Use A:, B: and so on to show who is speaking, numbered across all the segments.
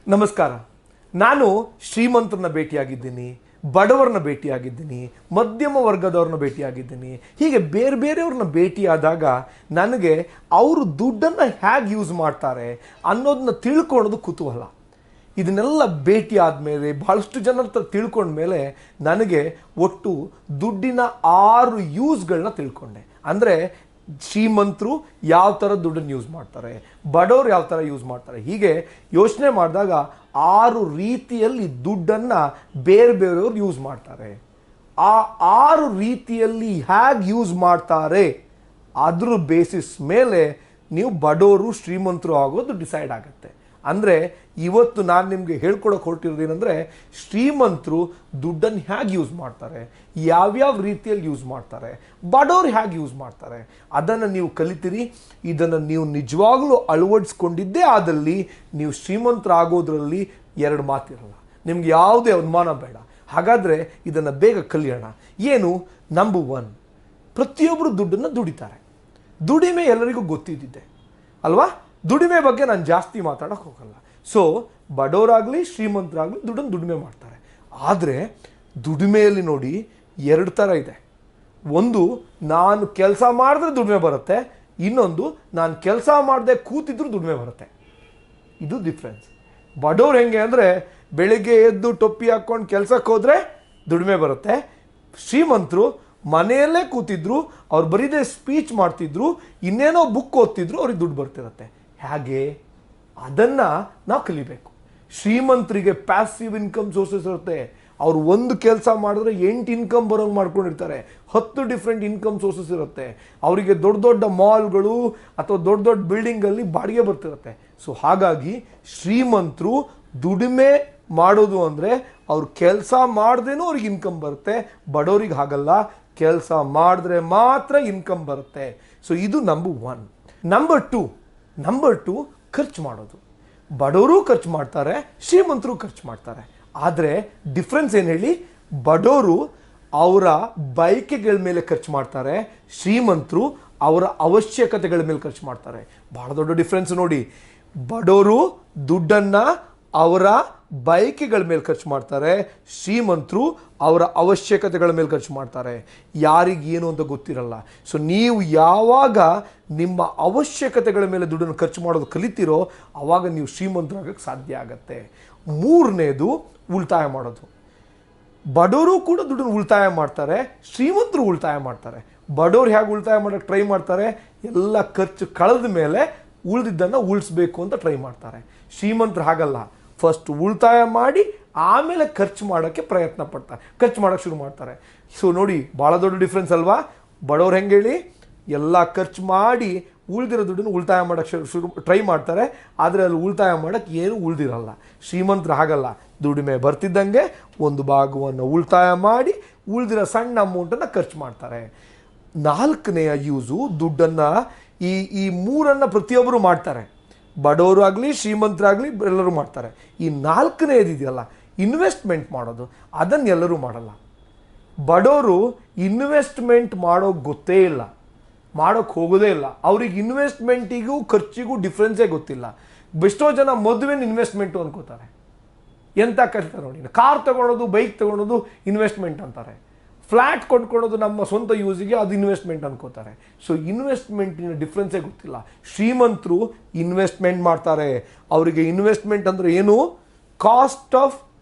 A: ನಮಸ್ಕಾರ. ನಾನು ಶ್ರೀಮಂತರನ್ನ ಭೇಟಿಯಾಗಿದ್ದೀನಿ, ಬಡವರನ್ನ ಭೇಟಿಯಾಗಿದ್ದೀನಿ, ಮಧ್ಯಮ ವರ್ಗದವ್ರನ್ನ ಭೇಟಿಯಾಗಿದ್ದೀನಿ. ಹೀಗೆ ಬೇರೆ ಬೇರೆಯವ್ರನ್ನ ಭೇಟಿಯಾದಾಗ ನನಗೆ ಅವರು ದುಡ್ಡನ್ನು ಹೇಗೆ ಯೂಸ್ ಮಾಡ್ತಾರೆ ಅನ್ನೋದನ್ನ ತಿಳ್ಕೊಳ್ಳೋದು ಕುತೂಹಲ. ಇದನ್ನೆಲ್ಲ ಭೇಟಿ ಆದಮೇಲೆ ಭಾಳಷ್ಟು ಜನರ ಹತ್ರ ತಿಳ್ಕೊಂಡ್ಮೇಲೆ ನನಗೆ ಒಟ್ಟು ದುಡ್ಡಿನ 6 ಯೂಸ್ಗಳನ್ನ ತಿಳ್ಕೊಂಡೆ. ಅಂದರೆ ಶ್ರೀಮಂತರು ಯಾವ ಥರ ದುಡ್ಡನ್ನು ಯೂಸ್ ಮಾಡ್ತಾರೆ, ಬಡವರು ಯಾವ ಥರ ಯೂಸ್ ಮಾಡ್ತಾರೆ, ಹೀಗೆ ಯೋಚನೆ ಮಾಡಿದಾಗ 6 ರೀತಿಯಲ್ಲಿ ದುಡ್ಡನ್ನು ಬೇರೆ ಬೇರೆಯವರು ಯೂಸ್ ಮಾಡ್ತಾರೆ. ಆ 6 ರೀತಿಯಲ್ಲಿ ಹೇಗೆ ಯೂಸ್ ಮಾಡ್ತಾರೆ ಅದ್ರ ಬೇಸಿಸ್ ಮೇಲೆ ನೀವು ಬಡವರು ಶ್ರೀಮಂತರು ಆಗೋದು ಡಿಸೈಡ್ ಆಗುತ್ತೆ. ಅಂದರೆ ಇವತ್ತು ನಾನು ನಿಮಗೆ ಹೇಳ್ಕೊಡೋಕೆ ಹೊರಟಿರೋದೇನೆಂದರೆ, ಶ್ರೀಮಂತರು ದುಡ್ಡನ್ನು ಹೇಗೆ ಯೂಸ್ ಮಾಡ್ತಾರೆ, ಯಾವ್ಯಾವ ರೀತಿಯಲ್ಲಿ ಯೂಸ್ ಮಾಡ್ತಾರೆ, ಬಡವರು ಹೇಗೆ ಯೂಸ್ ಮಾಡ್ತಾರೆ ಅದನ್ನು ನೀವು ಕಲಿತೀರಿ. ಇದನ್ನು ನೀವು ನಿಜವಾಗ್ಲೂ ಅಳವಡಿಸ್ಕೊಂಡಿದ್ದೇ ಆದಲ್ಲಿ ನೀವು ಶ್ರೀಮಂತರಾಗೋದ್ರಲ್ಲಿ 2 ಮಾತಿರಲ್ಲ. ನಿಮ್ಗೆ ಯಾವುದೇ ಅನುಮಾನ ಬೇಡ. ಹಾಗಾದರೆ ಇದನ್ನು ಬೇಗ ಕಲಿಯೋಣ. ಏನು? ನಂಬರ್ 1, ಪ್ರತಿಯೊಬ್ಬರು ದುಡ್ಡನ್ನು ದುಡಿತಾರೆ. ದುಡಿಮೆ ಎಲ್ಲರಿಗೂ ಗೊತ್ತಿದ್ದಿದೆ ಅಲ್ವಾ? ದುಡಿಮೆ ಬಗ್ಗೆ ನಾನು ಜಾಸ್ತಿ ಮಾತಾಡೋಕೆ ಹೋಗಲ್ಲ. ಸೊ ಬಡವರಾಗಲಿ ಶ್ರೀಮಂತರಾಗಲಿ ದುಡಿಮೆ ಮಾಡ್ತಾರೆ. ಆದರೆ ದುಡಿಮೆಯಲ್ಲಿ ನೋಡಿ 2 ಥರ ಇದೆ. ಒಂದು, ನಾನು ಕೆಲಸ ಮಾಡಿದ್ರೆ ದುಡಿಮೆ ಬರುತ್ತೆ. ಇನ್ನೊಂದು, ನಾನು ಕೆಲಸ ಮಾಡದೆ ಕೂತಿದ್ರು ದುಡಿಮೆ ಬರುತ್ತೆ. ಇದು ಡಿಫ್ರೆನ್ಸ್. ಬಡವ್ರು ಹೆಂಗೆ ಅಂದರೆ, ಬೆಳಿಗ್ಗೆ ಎದ್ದು ಟೊಪ್ಪಿ ಹಾಕ್ಕೊಂಡು ಕೆಲಸಕ್ಕೆ ಹೋದರೆ ದುಡಿಮೆ ಬರುತ್ತೆ. ಶ್ರೀಮಂತರು ಮನೆಯಲ್ಲೇ ಕೂತಿದ್ರು, ಅವ್ರು ಬರೀದೇ ಸ್ಪೀಚ್ ಮಾಡ್ತಿದ್ರು, ಇನ್ನೇನೋ ಬುಕ್ ಓದ್ತಿದ್ರು, ಅವ್ರಿಗೆ ದುಡ್ಡು ಬರ್ತಿರುತ್ತೆ. ಹೇಗೆ? ಅದನ್ನು ನಾವು ಕಲಿಬೇಕು. ಶ್ರೀಮಂತರಿಗೆ ಪ್ಯಾಸಿವ್ ಇನ್ಕಮ್ ಸೋರ್ಸಸ್ ಇರುತ್ತೆ. ಅವ್ರು ಒಂದು ಕೆಲಸ ಮಾಡಿದ್ರೆ 8 ಇನ್ಕಮ್ ಬರೋಂಗೆ ಮಾಡ್ಕೊಂಡಿರ್ತಾರೆ. 10 ಡಿಫ್ರೆಂಟ್ ಇನ್ಕಮ್ ಸೋರ್ಸಸ್ ಇರುತ್ತೆ. ಅವರಿಗೆ ದೊಡ್ಡ ದೊಡ್ಡ ಮಾಲ್ಗಳು ಅಥವಾ ದೊಡ್ಡ ದೊಡ್ಡ ಬಿಲ್ಡಿಂಗಲ್ಲಿ ಬಾಡಿಗೆ ಬರ್ತಿರುತ್ತೆ. ಸೊ ಹಾಗಾಗಿ ಶ್ರೀಮಂತರು ದುಡಿಮೆ ಮಾಡೋದು ಅಂದರೆ ಅವ್ರು ಕೆಲಸ ಮಾಡ್ದೇನೂ ಅವ್ರಿಗೆ ಇನ್ಕಮ್ ಬರುತ್ತೆ. ಬಡವರಿಗೆ ಹಾಗಲ್ಲ, ಕೆಲಸ ಮಾಡಿದ್ರೆ ಮಾತ್ರ ಇನ್ಕಮ್ ಬರುತ್ತೆ. ಸೊ ಇದು ನಂಬರ್ 1. ನಂಬರ್ ಟು ಖರ್ಚು ಮಾಡೋದು. ಬಡವರು ಖರ್ಚು ಮಾಡ್ತಾರೆ, ಶ್ರೀಮಂತರು ಖರ್ಚು ಮಾಡ್ತಾರೆ. ಆದರೆ ಡಿಫ್ರೆನ್ಸ್ ಏನು ಹೇಳಿ? ಬಡವರು ಅವರ ಬಯಕೆಗಳ ಮೇಲೆ ಖರ್ಚು ಮಾಡ್ತಾರೆ, ಶ್ರೀಮಂತರು ಅವರ ಅವಶ್ಯಕತೆಗಳ ಮೇಲೆ ಖರ್ಚು ಮಾಡ್ತಾರೆ. ಭಾಳ ದೊಡ್ಡ ಡಿಫ್ರೆನ್ಸ್ ನೋಡಿ. ಬಡವರು ದುಡ್ಡನ್ನು ಅವರ ಬಯಕೆಗಳ ಮೇಲೆ ಖರ್ಚು ಮಾಡ್ತಾರೆ, ಶ್ರೀಮಂತರು ಅವರ ಅವಶ್ಯಕತೆಗಳ ಮೇಲೆ ಖರ್ಚು ಮಾಡ್ತಾರೆ. ಯಾರಿಗೇನು ಅಂತ ಗೊತ್ತಿರಲ್ಲ. ಸೊ ನೀವು ಯಾವಾಗ ನಿಮ್ಮ ಅವಶ್ಯಕತೆಗಳ ಮೇಲೆ ದುಡ್ಡನ್ನು ಖರ್ಚು ಮಾಡೋದು ಕಲಿತೀರೋ ಆವಾಗ ನೀವು ಶ್ರೀಮಂತರಾಗಕ್ಕೆ ಸಾಧ್ಯ ಆಗತ್ತೆ. 3ನೇದು ಉಳಿತಾಯ ಮಾಡೋದು. ಬಡವರು ಕೂಡ ದುಡ್ಡನ್ನು ಉಳಿತಾಯ ಮಾಡ್ತಾರೆ, ಶ್ರೀಮಂತರು ಉಳಿತಾಯ ಮಾಡ್ತಾರೆ. ಬಡವರು ಹೇಗೆ ಉಳಿತಾಯ ಮಾಡೋಕ್ಕೆ ಟ್ರೈ ಮಾಡ್ತಾರೆ? ಎಲ್ಲ ಖರ್ಚು ಕಳೆದ ಮೇಲೆ ಉಳಿದಿದ್ದನ್ನು ಉಳಿಸ್ಬೇಕು ಅಂತ ಟ್ರೈ ಮಾಡ್ತಾರೆ. ಶ್ರೀಮಂತರು ಹಾಗಲ್ಲ, ಫಸ್ಟ್ ಉಳಿತಾಯ ಮಾಡಿ ಆಮೇಲೆ ಖರ್ಚು ಮಾಡೋಕ್ಕೆ ಪ್ರಯತ್ನ ಪಡ್ತಾರೆ, ಖರ್ಚು ಮಾಡೋಕ್ಕೆ ಶುರು ಮಾಡ್ತಾರೆ. ಸೊ ನೋಡಿ, ಭಾಳ ದೊಡ್ಡ ಡಿಫ್ರೆನ್ಸ್ ಅಲ್ವಾ? ಬಡವ್ರು ಹೆಂಗೆ ಹೇಳಿ? ಎಲ್ಲ ಖರ್ಚು ಮಾಡಿ ಉಳಿದಿರೋ ದುಡ್ಡನ್ನು ಉಳಿತಾಯ ಮಾಡೋಕ್ಕೆ ಶುರು ಟ್ರೈ ಮಾಡ್ತಾರೆ. ಆದರೆ ಅಲ್ಲಿ ಉಳಿತಾಯ ಮಾಡೋಕ್ಕೆ ಏನೂ ಉಳಿದಿರಲ್ಲ. ಶ್ರೀಮಂತರು ಹಾಗಲ್ಲ, ದುಡಿಮೆ ಬರ್ತಿದ್ದಂಗೆ ಒಂದು ಭಾಗವನ್ನು ಉಳಿತಾಯ ಮಾಡಿ ಉಳಿದಿರೋ ಸಣ್ಣ ಅಮೌಂಟನ್ನು ಖರ್ಚು ಮಾಡ್ತಾರೆ. 4ನೆಯ ಯೂಸು ದುಡ್ಡನ್ನು ಈ 3 ಪ್ರತಿಯೊಬ್ಬರು ಮಾಡ್ತಾರೆ. ಬಡವರು ಆಗಲಿ ಶ್ರೀಮಂತರಾಗಲಿ ಎಲ್ಲರೂ ಮಾಡ್ತಾರೆ. ಈ 4ನೇದು ಇದೆಯಲ್ಲ, ಇನ್ವೆಸ್ಟ್ಮೆಂಟ್ ಮಾಡೋದು, ಅದನ್ನು ಎಲ್ಲರೂ ಮಾಡಲ್ಲ. ಬಡವರು ಇನ್ವೆಸ್ಟ್ಮೆಂಟ್ ಮಾಡೋಕ್ಕೆ ಗೊತ್ತೇ ಇಲ್ಲ, ಮಾಡೋಕ್ಕೆ ಹೋಗೋದೇ ಇಲ್ಲ. ಅವ್ರಿಗೆ ಇನ್ವೆಸ್ಟ್ಮೆಂಟಿಗೂ ಖರ್ಚಿಗೂ ಡಿಫ್ರೆನ್ಸೇ ಗೊತ್ತಿಲ್ಲ. ಎಷ್ಟೋ ಜನ ಮದುವೆನ ಇನ್ವೆಸ್ಟ್ಮೆಂಟು ಅನ್ಕೋತಾರೆ. ಎಂಥ ಕಲಿತಾರೆ ನೋಡಿ. ಕಾರ್ ತೊಗೊಳೋದು, ಬೈಕ್ ತೊಗೊಳೋದು ಇನ್ವೆಸ್ಟ್ಮೆಂಟ್ ಅಂತಾರೆ. ಫ್ಲ್ಯಾಟ್ ಕೊಂಡ್ಕೊಳ್ಳೋದು ನಮ್ಮ ಸ್ವಂತ ಯೂಸಿಗೆ ಅದು ಇನ್ವೆಸ್ಟ್ಮೆಂಟ್ ಅನ್ಕೋತಾರೆ. ಸೊ ಇನ್ವೆಸ್ಟ್ಮೆಂಟಿನ ಡಿಫ್ರೆನ್ಸೇ ಗೊತ್ತಿಲ್ಲ. ಶ್ರೀಮಂತರು ಇನ್ವೆಸ್ಟ್ಮೆಂಟ್ ಮಾಡ್ತಾರೆ. ಅವರಿಗೆ ಇನ್ವೆಸ್ಟ್ಮೆಂಟ್ ಅಂದರೆ ಏನು? Cost of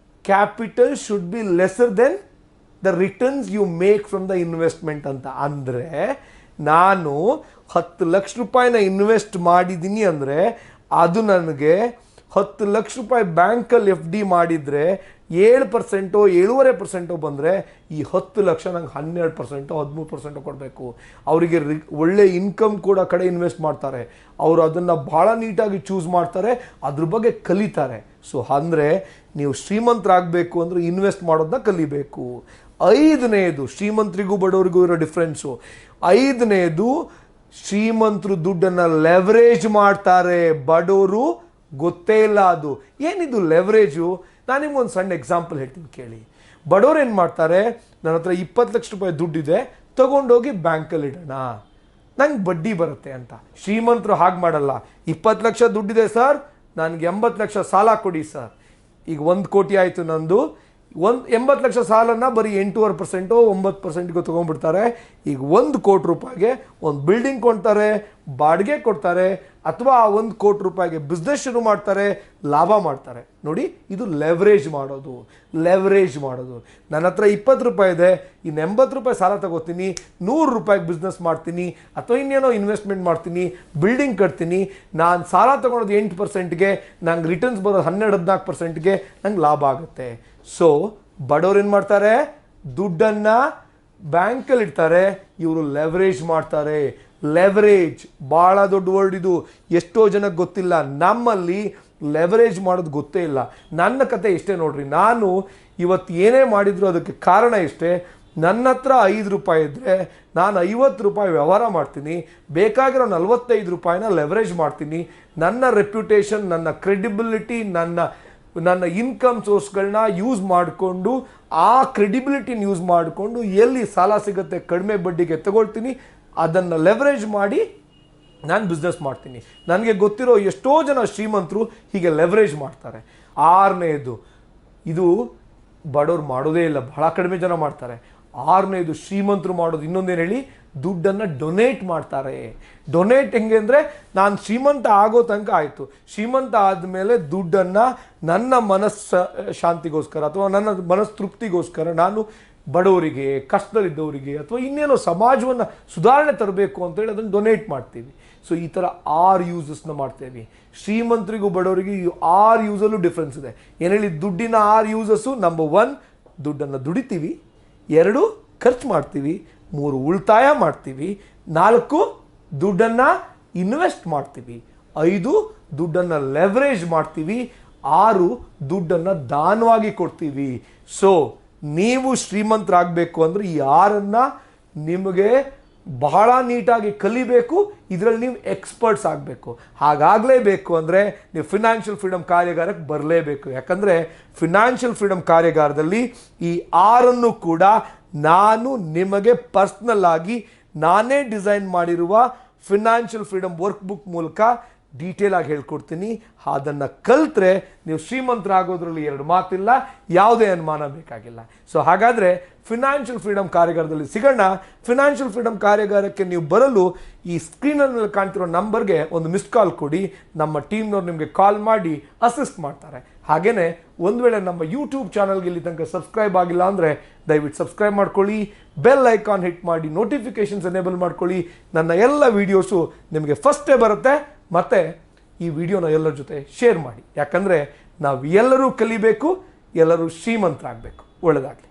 A: capital should be lesser than the returns you make from the investment ಅಂತ. ಅಂದರೆ ನಾನು 10 ಲಕ್ಷ ರೂಪಾಯಿನ ಇನ್ವೆಸ್ಟ್ ಮಾಡಿದ್ದೀನಿ ಅಂದರೆ ಅದು ನನಗೆ 10 ಲಕ್ಷ ರೂಪಾಯಿ ಬ್ಯಾಂಕಲ್ಲಿ FD ಮಾಡಿದರೆ 7% 7.5% ಬಂದರೆ ಈ 10 ಲಕ್ಷ ನಂಗೆ 12% 13% ಕೊಡಬೇಕು. ಅವರಿಗೆ ಒಳ್ಳೆ ಇನ್ಕಮ್ ಕೂಡ ಕಡೆ ಇನ್ವೆಸ್ಟ್ ಮಾಡ್ತಾರೆ. ಅವರು ಅದನ್ನು ಭಾಳ ನೀಟಾಗಿ ಚೂಸ್ ಮಾಡ್ತಾರೆ, ಅದ್ರ ಬಗ್ಗೆ ಕಲಿತಾರೆ. ಸೊ ಅಂದರೆ ನೀವು ಶ್ರೀಮಂತರಾಗಬೇಕು ಅಂದರೆ ಇನ್ವೆಸ್ಟ್ ಮಾಡೋದನ್ನ ಕಲಿಬೇಕು. 5ನೇದು ಶ್ರೀಮಂತರಿಗೂ ಬಡವರಿಗೂ ಇರೋ ಡಿಫ್ರೆನ್ಸು. 5ನೇದು ಶ್ರೀಮಂತರು ದುಡ್ಡನ್ನು ಲೆವರೇಜ್ ಮಾಡ್ತಾರೆ, ಬಡವರು ಗೊತ್ತೇ ಇಲ್ಲ ಅದು. ಏನಿದು ಲೆವರೇಜು? ನಾನು ನಿಮ್ಗೊಂದು ಸಣ್ಣ ಎಕ್ಸಾಂಪಲ್ ಹೇಳ್ತೀನಿ ಕೇಳಿ. ಬಡವ್ರು ಏನು ಮಾಡ್ತಾರೆ? ನನ್ನ ಹತ್ರ 20 ಲಕ್ಷ ರೂಪಾಯಿ ದುಡ್ಡಿದೆ, ತೊಗೊಂಡೋಗಿ ಬ್ಯಾಂಕಲ್ಲಿ ಇಡೋಣ, ನಂಗೆ ಬಡ್ಡಿ ಬರುತ್ತೆ ಅಂತ. ಶ್ರೀಮಂತರು ಹಾಗೆ ಮಾಡಲ್ಲ. 20 ಲಕ್ಷ ದುಡ್ಡಿದೆ ಸರ್, ನನಗೆ 80 ಲಕ್ಷ ಸಾಲ ಕೊಡಿ ಸರ್. ಈಗ 1 ಕೋಟಿ ಆಯಿತು ನಂದು. 80 ಲಕ್ಷ ಸಾಲನ್ನು ಬರೀ 8.5% 9%ಗೆ ತೊಗೊಂಡ್ಬಿಡ್ತಾರೆ. ಈಗ 1 ಕೋಟಿ ರೂಪಾಯಿಗೆ ಒಂದು ಬಿಲ್ಡಿಂಗ್ ಕೊಡ್ತಾರೆ, ಬಾಡಿಗೆ ಕೊಡ್ತಾರೆ, ಅಥವಾ ಆ 1 ಕೋಟಿ ರೂಪಾಯಿಗೆ ಬಿಸ್ನೆಸ್ ಶುರು ಮಾಡ್ತಾರೆ, ಲಾಭ ಮಾಡ್ತಾರೆ. ನೋಡಿ, ಇದು ಲೆವರೇಜ್ ಮಾಡೋದು. ನನ್ನ ಹತ್ರ 20 ರೂಪಾಯಿ ಇದೆ, ಇನ್ನು 80 ರೂಪಾಯಿ ಸಾಲ ತಗೋತೀನಿ, 100 ರೂಪಾಯಿಗೆ ಬಿಸ್ನೆಸ್ ಮಾಡ್ತೀನಿ, ಅಥವಾ ಇನ್ನೇನೋ ಇನ್ವೆಸ್ಟ್ಮೆಂಟ್ ಮಾಡ್ತೀನಿ, ಬಿಲ್ಡಿಂಗ್ ಕಟ್ತೀನಿ. ನಾನು ಸಾಲ ತಗೊಳೋದು 8%ಗೆ, ನಂಗೆ ರಿಟರ್ನ್ಸ್ ಬರೋದು 12-14%ಗೆ ನಂಗೆ ಲಾಭ ಆಗುತ್ತೆ. ಸೊ ಬಡವ್ರು ಏನು ಮಾಡ್ತಾರೆ? ದುಡ್ಡನ್ನು ಬ್ಯಾಂಕಲ್ಲಿ ಇಡ್ತಾರೆ, ಇವರು ಲೆವರೇಜ್ ಮಾಡ್ತಾರೆ. ಲೆವರೇಜ್ ಭಾಳ ದೊಡ್ಡ ವರ್ಡ್ ಇದು, ಎಷ್ಟೋ ಜನಕ್ಕೆ ಗೊತ್ತಿಲ್ಲ. ನಮ್ಮಲ್ಲಿ ಲೆವರೇಜ್ ಮಾಡೋದು ಗೊತ್ತೇ ಇಲ್ಲ. ನನ್ನ ಕತೆ ಇಷ್ಟೇ ನೋಡ್ರಿ. ನಾನು ಇವತ್ತು ಏನೇ ಮಾಡಿದ್ರು ಅದಕ್ಕೆ ಕಾರಣ ಇಷ್ಟೇ. ನನ್ನ ಹತ್ರ 5 ರೂಪಾಯಿ ಇದ್ದರೆ ನಾನು 50 ರೂಪಾಯಿ ವ್ಯವಹಾರ ಮಾಡ್ತೀನಿ, ಬೇಕಾಗಿರೋ 45 ರೂಪಾಯಿನ ಲೆವರೇಜ್ ಮಾಡ್ತೀನಿ. ನನ್ನ ರೆಪ್ಯುಟೇಷನ್, ನನ್ನ ಕ್ರೆಡಿಬಿಲಿಟಿ, ನನ್ನ ಇನ್ಕಮ್ ಸೋರ್ಸ್ಗಳನ್ನ ಯೂಸ್ ಮಾಡಿಕೊಂಡು, ಆ ಕ್ರೆಡಿಬಿಲಿಟಿನ ಯೂಸ್ ಮಾಡಿಕೊಂಡು ಎಲ್ಲಿ ಸಾಲ ಸಿಗುತ್ತೆ ಕಡಿಮೆ ಬಡ್ಡಿಗೆ ತಗೊಳ್ತೀನಿ, ಅದನ್ನು ಲೆವರೇಜ್ ಮಾಡಿ ನಾನು ಬಿಸ್ನೆಸ್ ಮಾಡ್ತೀನಿ. ನನಗೆ ಗೊತ್ತಿರೋ ಎಷ್ಟೋ ಜನ ಶ್ರೀಮಂತರು ಹೀಗೆ ಲೆವರೇಜ್ ಮಾಡ್ತಾರೆ. 6ನೇದು, ಇದು ಬಡವ್ರು ಮಾಡೋದೇ ಇಲ್ಲ, ಬಹಳ ಕಡಿಮೆ ಜನ ಮಾಡ್ತಾರೆ. 6ನೇದು ಶ್ರೀಮಂತರು ಮಾಡೋದು ಇನ್ನೊಂದೇನು ಹೇಳಿ? ದುಡ್ಡನ್ನು ಡೊನೇಟ್ ಮಾಡ್ತಾರೆ. ಡೊನೇಟ್ ಹೆಂಗೆ ಅಂದರೆ, ನಾನು ಶ್ರೀಮಂತ ಆಗೋ ತನಕ ಆಯಿತು, ಶ್ರೀಮಂತ ಆದಮೇಲೆ ದುಡ್ಡನ್ನು ನನ್ನ ಶಾಂತಿಗೋಸ್ಕರ ಅಥವಾ ನನ್ನ ಮನಸ್ಸು ತೃಪ್ತಿಗೋಸ್ಕರ ನಾನು ಬಡವರಿಗೆ, ಕಷ್ಟದಲ್ಲಿದ್ದವರಿಗೆ, ಅಥವಾ ಇನ್ನೇನೋ ಸಮಾಜವನ್ನು ಸುಧಾರಣೆ ತರಬೇಕು ಅಂತೇಳಿ ಅದನ್ನು ಡೊನೇಟ್ ಮಾಡ್ತೀವಿ. ಸೊ ಈ ಥರ 6 ಯೂಸಸ್ನ ಮಾಡ್ತೇವೆ. ಶ್ರೀಮಂತರಿಗೂ ಬಡವರಿಗೂ ಈ 6 ಯೂಸಲ್ಲೂ ಡಿಫ್ರೆನ್ಸ್ ಇದೆ. ಏನು ಹೇಳಿ? ದುಡ್ಡಿನ 6 ಯೂಸಸ್ಸು: ನಂಬರ್ 1, ದುಡ್ಡನ್ನು ದುಡಿತೀವಿ; 2, ಖರ್ಚು ಮಾಡ್ತೀವಿ; 3, ಉಳಿತಾಯ ಮಾಡ್ತೀವಿ; 4, ದುಡ್ಡನ್ನು ಇನ್ವೆಸ್ಟ್ ಮಾಡ್ತೀವಿ; 5, ದುಡ್ಡನ್ನು ಲೆವರೇಜ್ ಮಾಡ್ತೀವಿ; 6, ದುಡ್ಡನ್ನು ದಾನವಾಗಿ ಕೊಡ್ತೀವಿ. ಸೊ ನೀವು ಶ್ರೀಮಂತರಾಗಬೇಕು ಅಂದರೆ ಈ 6ಅನ್ನು ನಿಮಗೆ ಬಹಳ ನೀಟಾಗಿ ಕಲಿಬೇಕು. ಇದರಲ್ಲಿ ನೀವು ಎಕ್ಸ್ಪರ್ಟ್ಸ್ ಆಗಬೇಕು. ಹಾಗಾಗಲೇಬೇಕು ಅಂದರೆ ನೀವು ಫಿನಾನ್ಷಿಯಲ್ ಫ್ರೀಡಮ್ ಕಾರ್ಯಾಗಾರಕ್ಕೆ ಬರಲೇಬೇಕು. ಯಾಕಂದರೆ ಫಿನಾನ್ಷಿಯಲ್ ಫ್ರೀಡಮ್ ಕಾರ್ಯಾಗಾರದಲ್ಲಿ ಈ 6ಅನ್ನು ಕೂಡ ನಾನು ನಿಮಗೆ ಪರ್ಸ್ನಲ್ ಆಗಿ ನಾನೇ ಡಿಸೈನ್ ಮಾಡಿರುವ ಫಿನಾನ್ಷಿಯಲ್ ಫ್ರೀಡಮ್ ವರ್ಕ್ ಬುಕ್ ಮೂಲಕ ಡೀಟೇಲ್ ಆಗಿ ಹೇಳ್ಕೊಡ್ತೀನಿ. ಅದನ್ನು ಕಲಿತ್ರೆ ನೀವು ಶ್ರೀಮಂತರಾಗೋದ್ರಲ್ಲಿ 2 ಮಾತಿಲ್ಲ, ಯಾವುದೇ ಅನುಮಾನ ಬೇಕಾಗಿಲ್ಲ. ಸೊ ಹಾಗಾದರೆ ಫಿನಾನ್ಷಿಯಲ್ ಫ್ರೀಡಮ್ ಕಾರ್ಯಾಗಾರದಲ್ಲಿ ಸಿಗೋಣ. ಫಿನಾನ್ಷಿಯಲ್ ಫ್ರೀಡಮ್ ಕಾರ್ಯಾಗಾರಕ್ಕೆ ನೀವು ಬರಲು ಈ ಸ್ಕ್ರೀನಲ್ಲಿ ಕಾಣ್ತಿರೋ ನಂಬರ್ಗೆ ಒಂದು ಮಿಸ್ಡ್ ಕಾಲ್ ಕೊಡಿ. ನಮ್ಮ ಟೀಮ್ನವ್ರು ನಿಮಗೆ ಕಾಲ್ ಮಾಡಿ ಅಸಿಸ್ಟ್ ಮಾಡ್ತಾರೆ. ಹಾಗೆಯೇ ಒಂದು ವೇಳೆ ನಮ್ಮ ಯೂಟ್ಯೂಬ್ ಚಾನಲ್ಗೆ ಇಲ್ಲಿ ತನಕ ಸಬ್ಸ್ಕ್ರೈಬ್ ಆಗಿಲ್ಲ ಅಂದರೆ ದಯವಿಟ್ಟು ಸಬ್ಸ್ಕ್ರೈಬ್ ಮಾಡ್ಕೊಳ್ಳಿ, ಬೆಲ್ ಐಕಾನ್ ಹಿಟ್ ಮಾಡಿ ನೋಟಿಫಿಕೇಷನ್ಸ್ ಎನೇಬಲ್ ಮಾಡ್ಕೊಳ್ಳಿ. ನನ್ನ ಎಲ್ಲ ವೀಡಿಯೋಸು ನಿಮಗೆ ಫಸ್ಟೇ ಬರುತ್ತೆ. ಮತ್ತು ಈ ವಿಡಿಯೋನ ಎಲ್ಲರ ಜೊತೆ ಶೇರ್ ಮಾಡಿ. ಯಾಕಂದರೆ ನಾವು ಎಲ್ಲರೂ ಕಲಿಬೇಕು, ಎಲ್ಲರೂ ಶ್ರೀಮಂತರಾಗಬೇಕು. ಒಳ್ಳೆಯದಾಗಲಿ.